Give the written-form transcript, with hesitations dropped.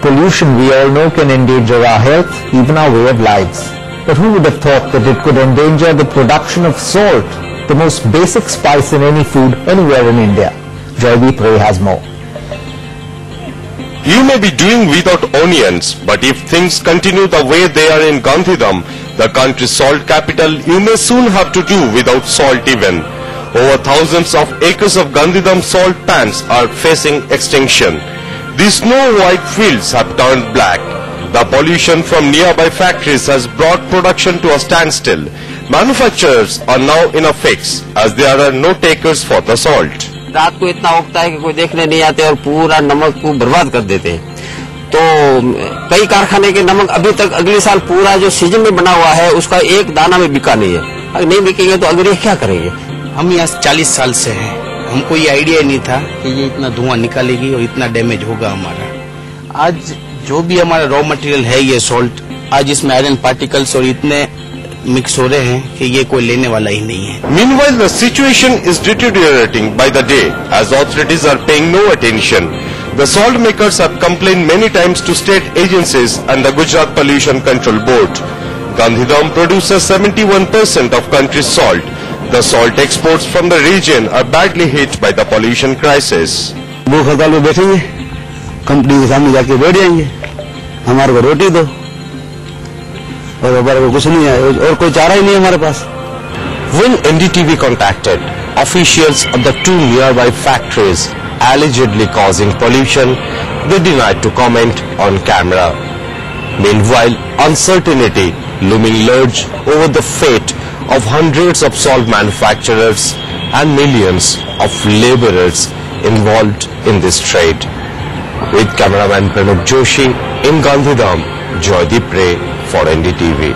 pollution we all know can endanger our health, even our way of lives. But who would have thought that it could endanger the production of salt, the most basic spice in any food anywhere in India? Joydeep Ray has more. You may be doing without onions, but if things continue the way they are in Gandhidham, the country's salt capital, you may soon have to do without salt even. Over thousands of acres of Gandhidham salt pans are facing extinction. These snow-white fields have turned black. The pollution from nearby factories has brought production to a standstill. Manufacturers are now in a fix as there are no takers for the salt. रात को इतना उगता है कि कोई देखने नहीं आते और पूरा नमक को बर्बाद कर देते हैं। तो कई कारखाने के नमक अभी तक अगले साल पूरा जो सीजन में बना हुआ है उसका एक दाना में बिका नहीं है। अगर नहीं बिकेंगे तो अगले क्या करेंगे? हम यहाँ 40 साल से हैं, हमको ये आइडिया नहीं था कि ये इतना धुआं निकालेगी और इतना डैमेज होगा हमारा। आज जो भी हमारा रॉ मटेरियल है ये सॉल्ट, आज इसमें आयरन पार्टिकल्स और इतने मिक्स हो रहे हैं कि ये कोई लेने वाला ही नहीं है। Meanwhile, the situation is deteriorating by the day as authorities are paying no attention. The salt makers have complained many times to state agencies and the Gujarat Pollution Control Board. Gandhidham produces 71% of country's salt. The salt exports from the region are badly hit by the pollution crisis. भूख हड़ताल में बैठेंगे, company के सामने जाके बैठ जाएंगे, हमारे को रोटी दो और हमारे को कुछ नहीं है और कोई चारा ही नहीं है हमारे पास। When NDTV contacted officials of the two nearby factories allegedly causing pollution, they denied to comment on camera. Meanwhile, uncertainty looming large over the fate of hundreds of salt manufacturers and millions of laborers involved in this trade. With cameraman Pranab Joshi in Gandhidham, Joydeep Ray for NDTV.